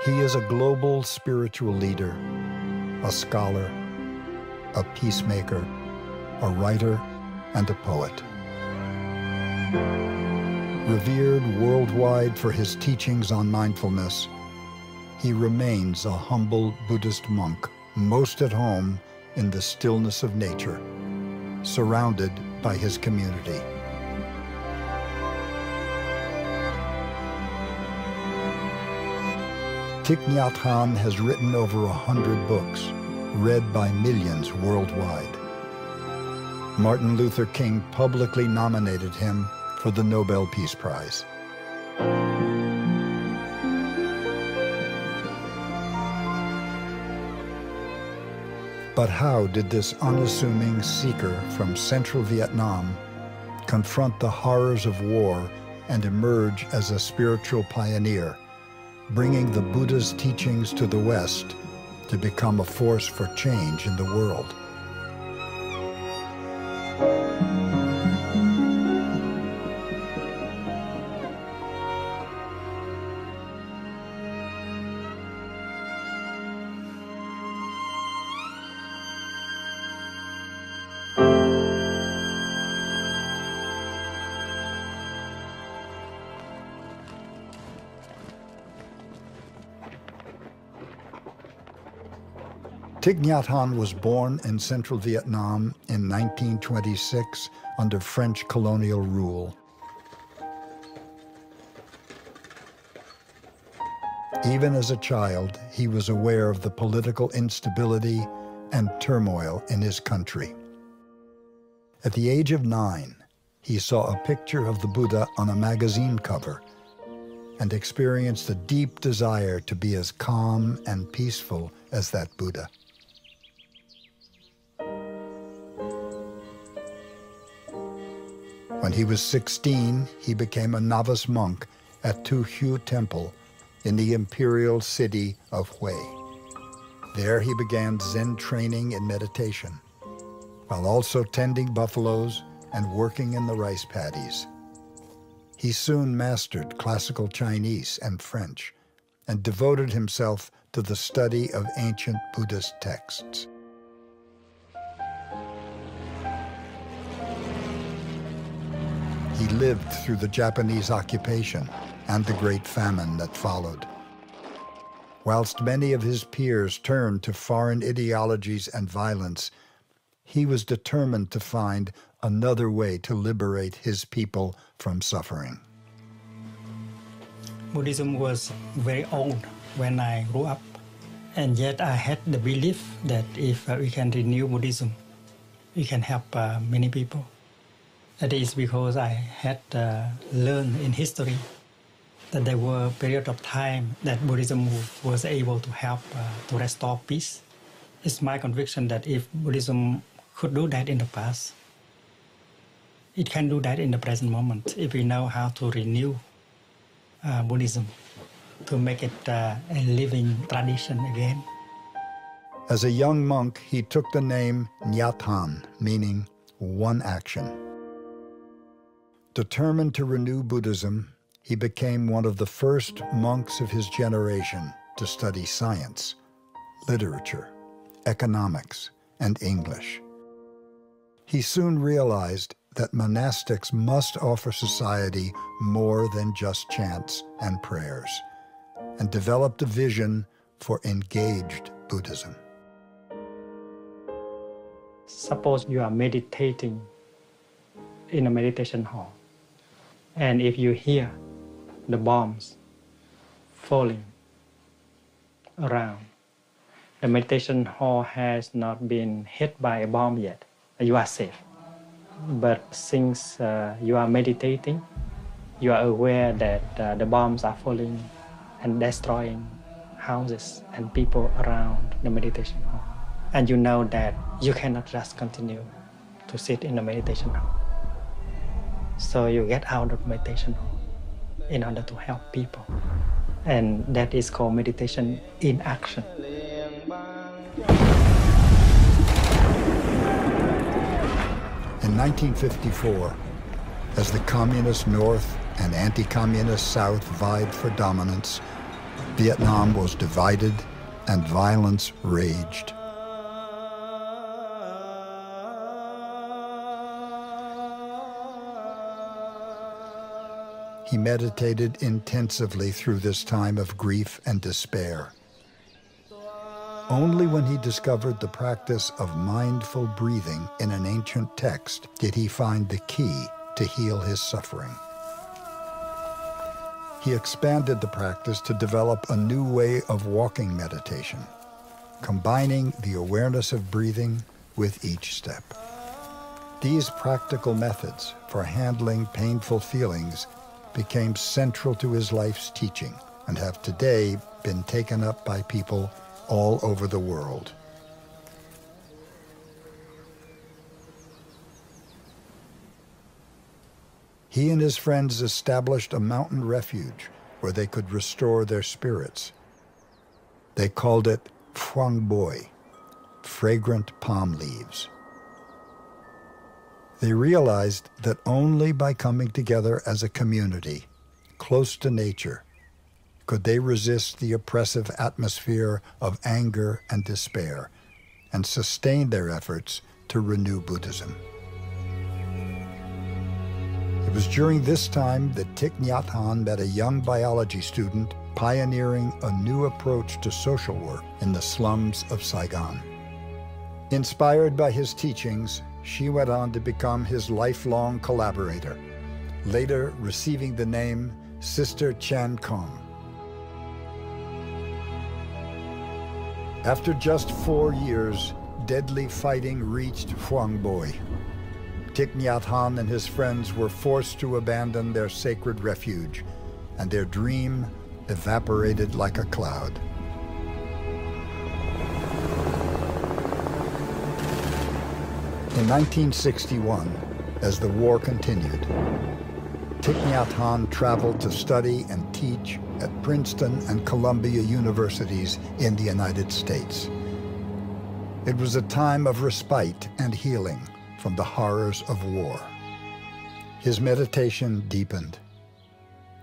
He is a global spiritual leader, a scholar, a peacemaker, a writer, and a poet. Revered worldwide for his teachings on mindfulness, he remains a humble Buddhist monk, most at home in the stillness of nature, surrounded by his community. Thich Nhat Hanh has written over 100 books, read by millions worldwide. Martin Luther King publicly nominated him for the Nobel Peace Prize. But how did this unassuming seeker from central Vietnam confront the horrors of war and emerge as a spiritual pioneer, bringing the Buddha's teachings to the West to become a force for change in the world? Thich Nhat Hanh was born in central Vietnam in 1926 under French colonial rule. Even as a child, he was aware of the political instability and turmoil in his country. At the age of 9, he saw a picture of the Buddha on a magazine cover and experienced a deep desire to be as calm and peaceful as that Buddha. When he was 16, he became a novice monk at Tu Hu Temple in the imperial city of Hue. There he began Zen training in meditation, while also tending buffaloes and working in the rice paddies. He soon mastered classical Chinese and French and devoted himself to the study of ancient Buddhist texts. He lived through the Japanese occupation and the Great Famine that followed. Whilst many of his peers turned to foreign ideologies and violence, he was determined to find another way to liberate his people from suffering. Buddhism was very old when I grew up, and yet I had the belief that if we can renew Buddhism, we can help many people. That is because I had learned in history that there were periods of time that Buddhism was able to help to restore peace. It's my conviction that if Buddhism could do that in the past, it can do that in the present moment if we know how to renew Buddhism, to make it a living tradition again. As a young monk, he took the name Nhat Hanh, meaning one action. Determined to renew Buddhism, he became one of the first monks of his generation to study science, literature, economics, and English. He soon realized that monastics must offer society more than just chants and prayers, and developed a vision for engaged Buddhism. Suppose you are meditating in a meditation hall, and if you hear the bombs falling around, the meditation hall has not been hit by a bomb yet, you are safe. But since you are meditating, you are aware that the bombs are falling and destroying houses and people around the meditation hall. And you know that you cannot just continue to sit in the meditation hall. So you get out of meditation hall in order to help people. And that is called meditation in action. In 1954, as the communist North and anti-communist South vied for dominance, Vietnam was divided and violence raged. He meditated intensively through this time of grief and despair. Only when he discovered the practice of mindful breathing in an ancient text did he find the key to heal his suffering. He expanded the practice to develop a new way of walking meditation, combining the awareness of breathing with each step. These practical methods for handling painful feelings became central to his life's teaching and have today been taken up by people all over the world. He and his friends established a mountain refuge where they could restore their spirits. They called it Phuong Boi, fragrant palm leaves. They realized that only by coming together as a community, close to nature, could they resist the oppressive atmosphere of anger and despair and sustain their efforts to renew Buddhism. It was during this time that Thich Nhat Hanh met a young biology student pioneering a new approach to social work in the slums of Saigon. Inspired by his teachings, she went on to become his lifelong collaborator, later receiving the name Sister Chan Khong. After just 4 years, deadly fighting reached Phuong Boi. Thich Nhat Hanh and his friends were forced to abandon their sacred refuge, and their dream evaporated like a cloud. In 1961, as the war continued, Thich Nhat Hanh traveled to study and teach at Princeton and Columbia universities in the United States. It was a time of respite and healing from the horrors of war. His meditation deepened,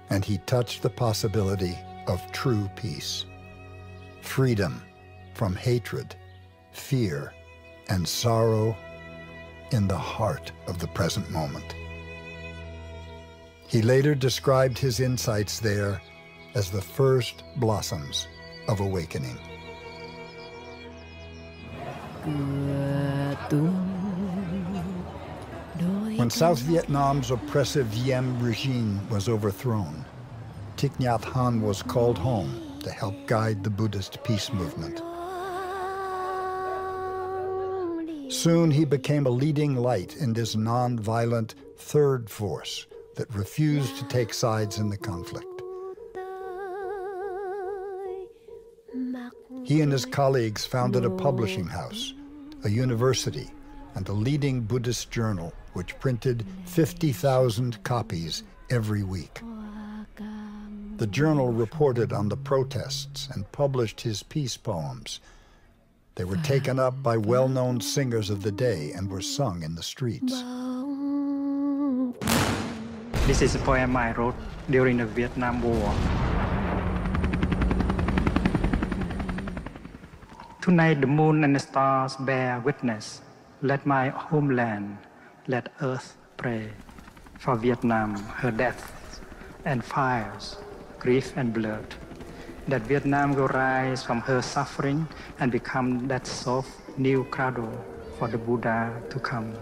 and he touched the possibility of true peace, freedom from hatred, fear, and sorrow in the heart of the present moment. He later described his insights there as the first blossoms of awakening. When South Vietnam's oppressive Diem regime was overthrown, Thich Nhat Hanh was called home to help guide the Buddhist peace movement. Soon he became a leading light in this non-violent third force that refused to take sides in the conflict. He and his colleagues founded a publishing house, a university, and a leading Buddhist journal which printed 50,000 copies every week. The journal reported on the protests and published his peace poems. They were taken up by well-known singers of the day and were sung in the streets. This is a poem I wrote during the Vietnam War. Tonight the moon and the stars bear witness. Let my homeland, let earth pray for Vietnam, her deaths and fires, grief and blood. That Vietnam will rise from her suffering and become that soft new cradle for the Buddha to come.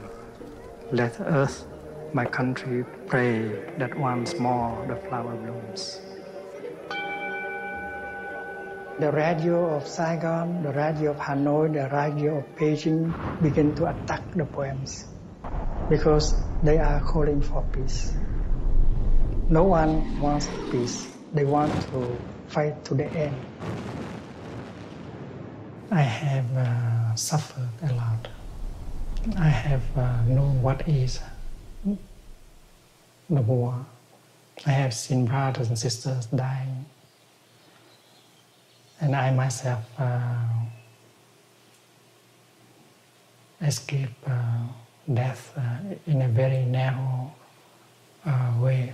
Let earth, my country, pray that once more the flower blooms. The radio of Saigon, the radio of Hanoi, the radio of Beijing begin to attack the poems because they are calling for peace. No one wants peace. They want to fight to the end. I have suffered a lot. I have known what is the war. I have seen brothers and sisters dying. And I myself escaped death in a very narrow way.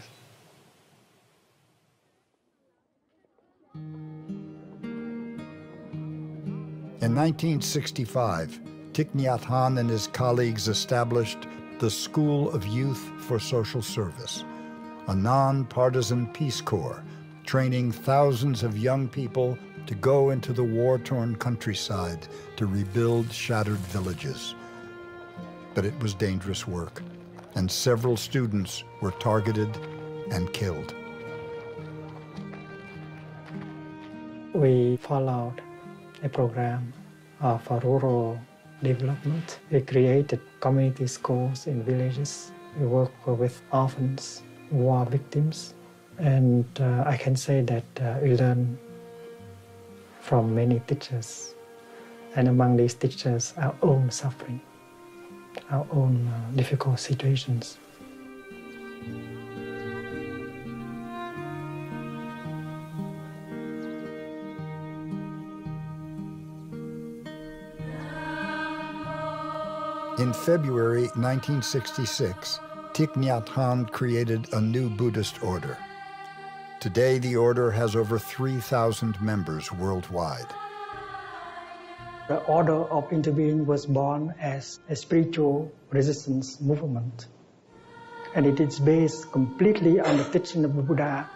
In 1965, Thich Nhat Hanh and his colleagues established the School of Youth for Social Service, a non-partisan Peace Corps training thousands of young people to go into the war-torn countryside to rebuild shattered villages. But it was dangerous work, and several students were targeted and killed. We followed a program for rural development. We created community schools in villages. We work with orphans, war victims, and I can say that we learned from many teachers, and among these teachers, our own suffering, our own difficult situations. In February 1966, Thich Nhat Hanh created a new Buddhist order. Today, the order has over 3,000 members worldwide. The Order of Interbeing was born as a spiritual resistance movement. And it is based completely on the teaching of the Buddha.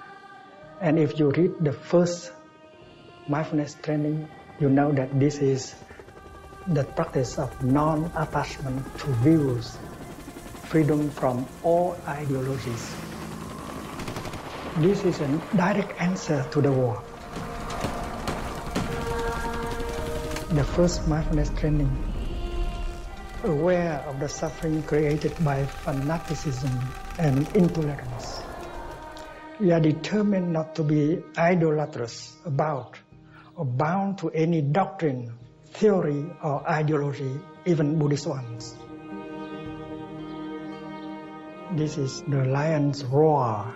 And if you read the first mindfulness training, you know that this is the practice of non-attachment to views, freedom from all ideologies. This is a direct answer to the war. The first mindfulness training, aware of the suffering created by fanaticism and intolerance. We are determined not to be idolatrous about or bound to any doctrine, theory, or ideology, even Buddhist ones. This is the lion's roar.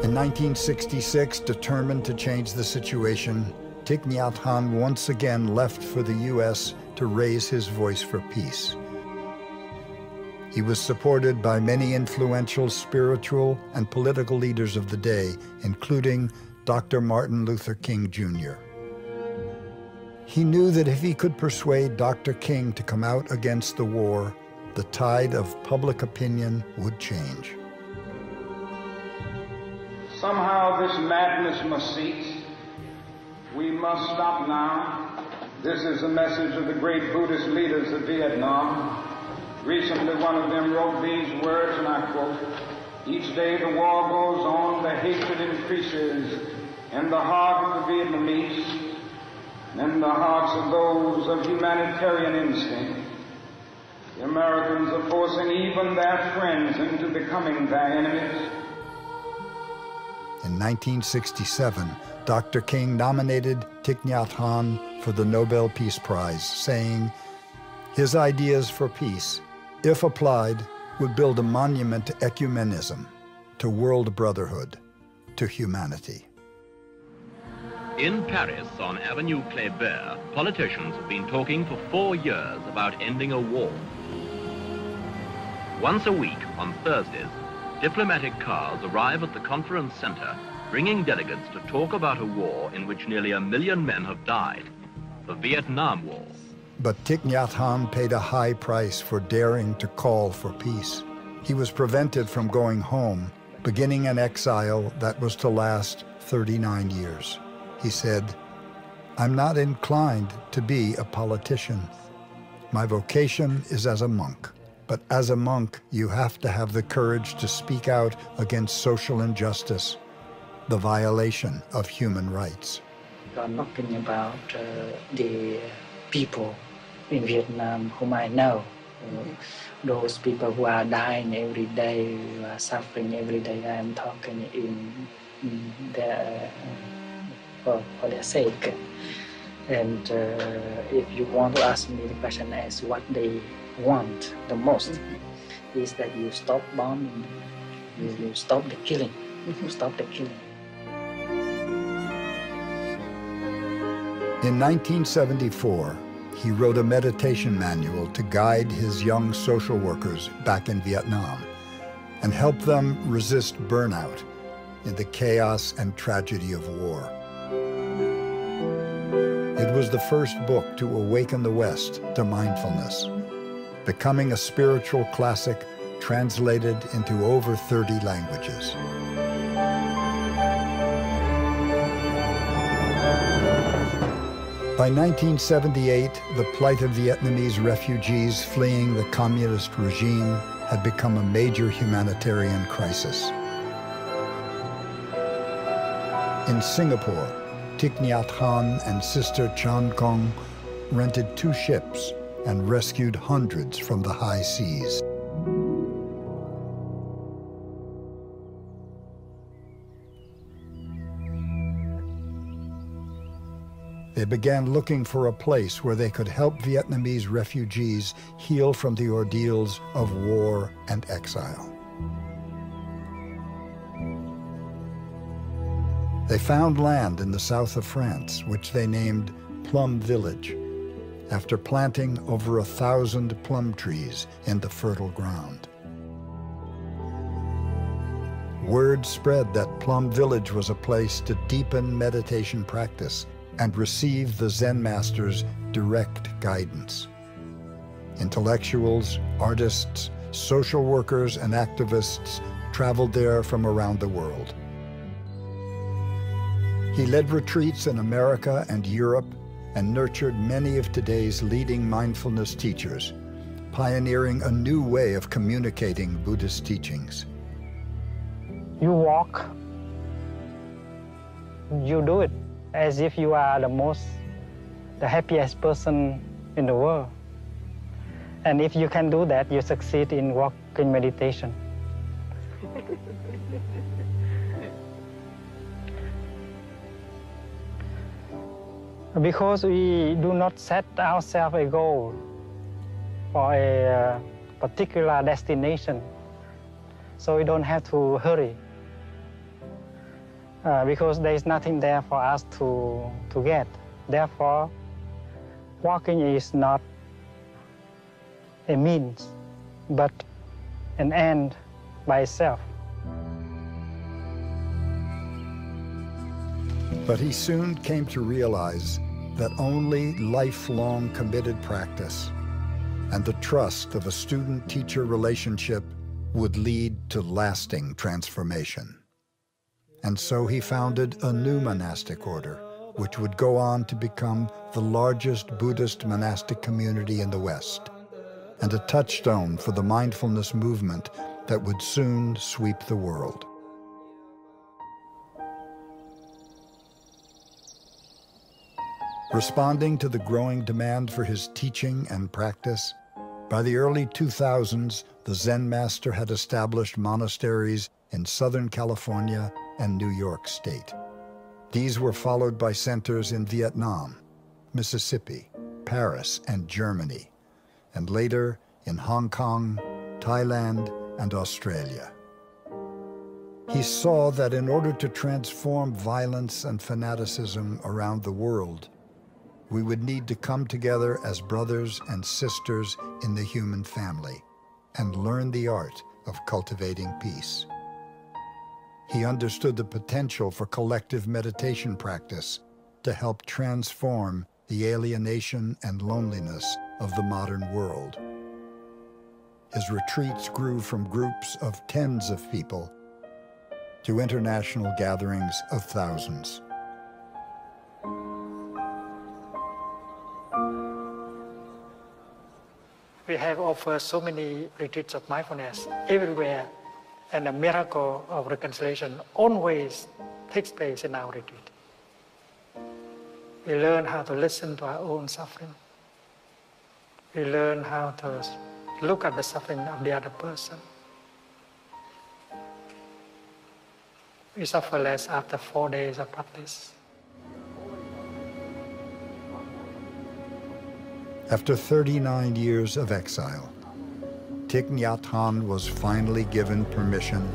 In 1966, determined to change the situation, Thich Nhat Hanh once again left for the U.S. to raise his voice for peace. He was supported by many influential spiritual and political leaders of the day, including Dr. Martin Luther King Jr. He knew that if he could persuade Dr. King to come out against the war, the tide of public opinion would change. Somehow this madness must cease. We must stop now. This is the message of the great Buddhist leaders of Vietnam. Recently, one of them wrote these words, and I quote, "Each day the war goes on, the hatred increases in the heart of the Vietnamese, and in the hearts of those of humanitarian instinct. The Americans are forcing even their friends into becoming their enemies." In 1967, Dr. King nominated Thich Nhat Hanh for the Nobel Peace Prize, saying, his ideas for peace, if applied, would build a monument to ecumenism, to world brotherhood, to humanity. In Paris, on Avenue Kléber, politicians have been talking for 4 years about ending a war. Once a week, on Thursdays, diplomatic cars arrive at the conference center, bringing delegates to talk about a war in which nearly 1 million men have died, the Vietnam War. But Thich Nhat Hanh paid a high price for daring to call for peace. He was prevented from going home, beginning an exile that was to last 39 years. He said, "I'm not inclined to be a politician. My vocation is as a monk. But as a monk, you have to have the courage to speak out against social injustice, the violation of human rights." You are talking about the people in Vietnam whom I know. Those people who are dying every day, who are suffering every day. I am talking in their, for their sake. And if you want to ask me the question as what they want the most, is that you stop bombing, you stop the killing, you stop the killing. In 1974, he wrote a meditation manual to guide his young social workers back in Vietnam and help them resist burnout in the chaos and tragedy of war. It was the first book to awaken the West to mindfulness, becoming a spiritual classic translated into over 30 languages. By 1978, the plight of Vietnamese refugees fleeing the communist regime had become a major humanitarian crisis. In Singapore, Thich Nhat Hanh and Sister Chan Kong rented 2 ships and rescued hundreds from the high seas. They began looking for a place where they could help Vietnamese refugees heal from the ordeals of war and exile. They found land in the south of France, which they named Plum Village, after planting over 1,000 plum trees in the fertile ground. Word spread that Plum Village was a place to deepen meditation practice and receive the Zen master's direct guidance. Intellectuals, artists, social workers, and activists traveled there from around the world. He led retreats in America and Europe and nurtured many of today's leading mindfulness teachers, pioneering a new way of communicating Buddhist teachings. You walk, you do it as if you are the happiest person in the world. And if you can do that, you succeed in walking meditation. Because we do not set ourselves a goal or a particular destination, so we don't have to hurry. Because there is nothing there for us to get. Therefore, walking is not a means, but an end by itself. But he soon came to realize that only lifelong committed practice and the trust of a student-teacher relationship would lead to lasting transformation. And so he founded a new monastic order, which would go on to become the largest Buddhist monastic community in the West, and a touchstone for the mindfulness movement that would soon sweep the world. Responding to the growing demand for his teaching and practice, by the early 2000s, the Zen master had established monasteries in Southern California and New York State. These were followed by centers in Vietnam, Mississippi, Paris, and Germany, and later in Hong Kong, Thailand, and Australia. He saw that in order to transform violence and fanaticism around the world, we would need to come together as brothers and sisters in the human family and learn the art of cultivating peace. He understood the potential for collective meditation practice to help transform the alienation and loneliness of the modern world. His retreats grew from groups of tens of people to international gatherings of thousands. We have offered so many retreats of mindfulness everywhere, and the miracle of reconciliation always takes place in our retreat. We learn how to listen to our own suffering. We learn how to look at the suffering of the other person. We suffer less after 4 days of practice. After 39 years of exile, Thich Nhat Hanh was finally given permission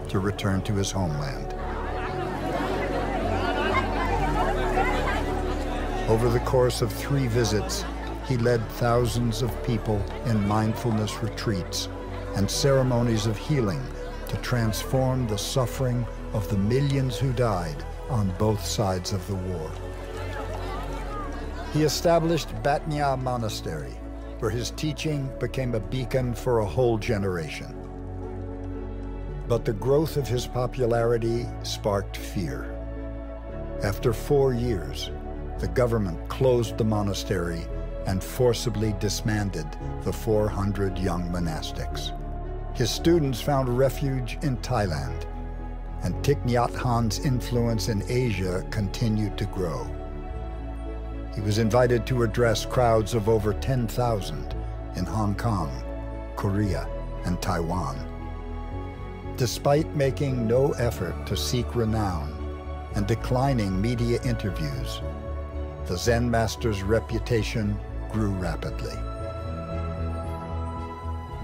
to return to his homeland. Over the course of 3 visits, he led thousands of people in mindfulness retreats and ceremonies of healing to transform the suffering of the millions who died on both sides of the war. He established Batnya Monastery, where his teaching became a beacon for a whole generation. But the growth of his popularity sparked fear. After 4 years, the government closed the monastery and forcibly disbanded the 400 young monastics. His students found refuge in Thailand, and Thich Nhat Hanh's influence in Asia continued to grow. He was invited to address crowds of over 10,000 in Hong Kong, Korea, and Taiwan. Despite making no effort to seek renown and declining media interviews, the Zen master's reputation grew rapidly.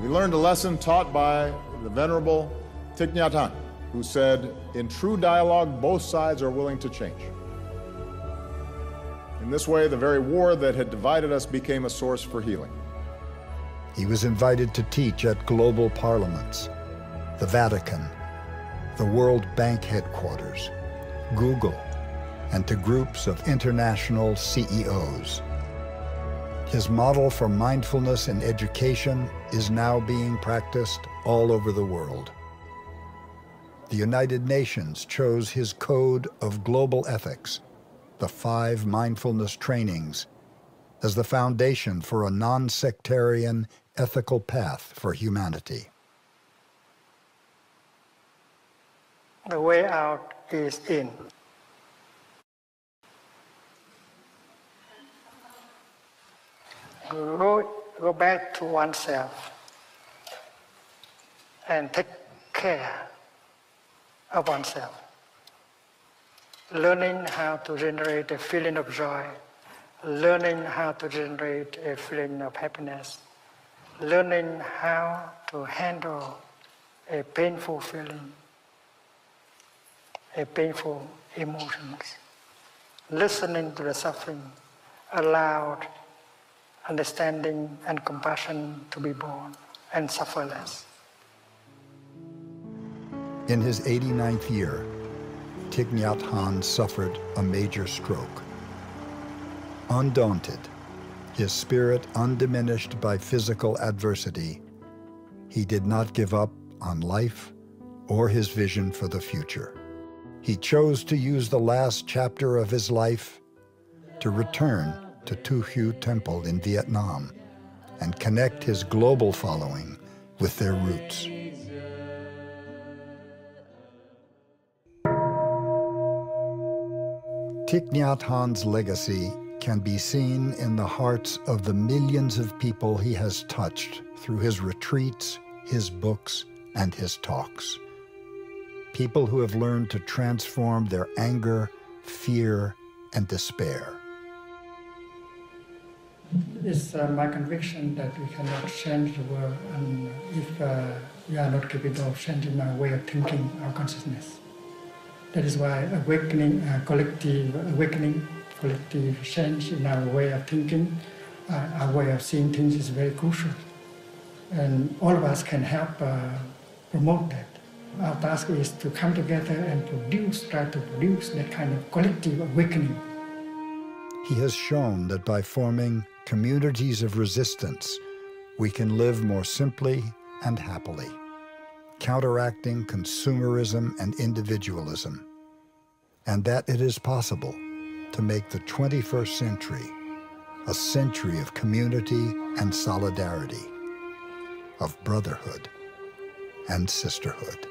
We learned a lesson taught by the Venerable Thich Nhat Hanh, who said, "In true dialogue, both sides are willing to change." In this way, the very war that had divided us became a source for healing. He was invited to teach at global parliaments, the Vatican, the World Bank headquarters, Google, and to groups of international CEOs. His model for mindfulness in education is now being practiced all over the world. The United Nations chose his code of global ethics, the 5 mindfulness trainings, as the foundation for a non-sectarian ethical path for humanity. The way out is in. Go back to oneself and take care of oneself. Learning how to generate a feeling of joy, learning how to generate a feeling of happiness, learning how to handle a painful feeling, a painful emotions, listening to the suffering, allowed understanding and compassion to be born and suffer less. In his 89th year, Thich Nhat Hanh suffered a major stroke. Undaunted, his spirit undiminished by physical adversity, he did not give up on life or his vision for the future. He chose to use the last chapter of his life to return to Tu Hieu Temple in Vietnam and connect his global following with their roots. Thich Nhat Hanh's legacy can be seen in the hearts of the millions of people he has touched through his retreats, his books, and his talks. People who have learned to transform their anger, fear, and despair. It's my conviction that we cannot change the world if we are not capable of changing our way of thinking, our consciousness. That is why collective change in our way of thinking, our way of seeing things is very crucial. And all of us can help promote that. Our task is to come together and try to produce that kind of collective awakening. He has shown that by forming communities of resistance, we can live more simply and happily, counteracting consumerism and individualism, and that it is possible to make the 21st century a century of community and solidarity, of brotherhood and sisterhood.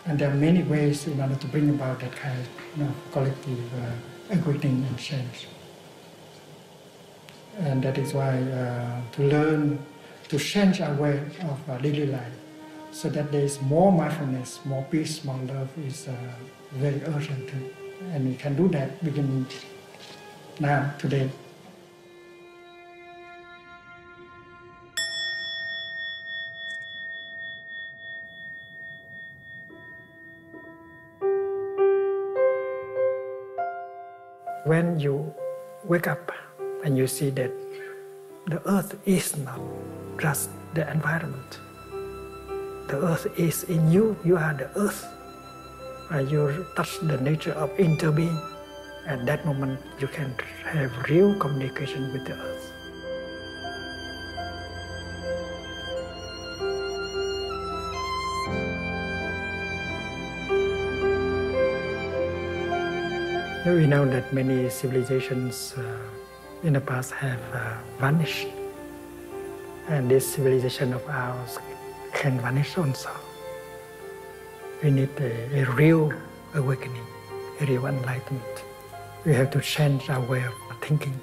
And there are many ways in order to bring about that kind of collective awakening and change. And that is why to learn to change our way of daily life so that there is more mindfulness, more peace, more love is very urgent. And we can do that beginning now, today. When you wake up and you see that the earth is not just the environment. The earth is in you. You are the earth. You touch the nature of interbeing. At that moment, you can have real communication with the earth. We know that many civilizations in the past have vanished, and this civilization of ours can vanish also. We need a real awakening, a real enlightenment. We have to change our way of thinking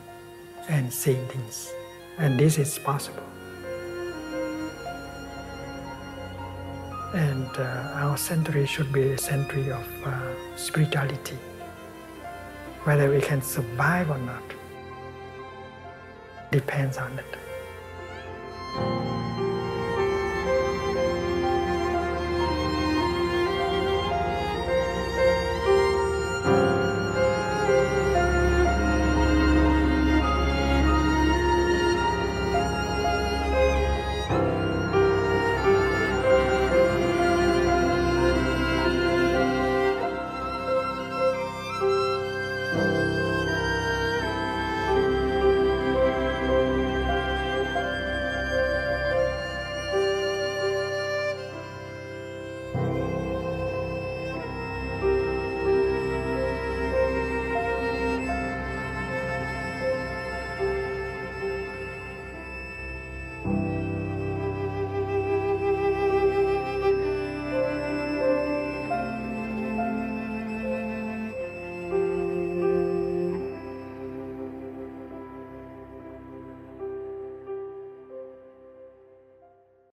and seeing things, and this is possible. And our century should be a century of spirituality. Whether we can survive or not depends on it.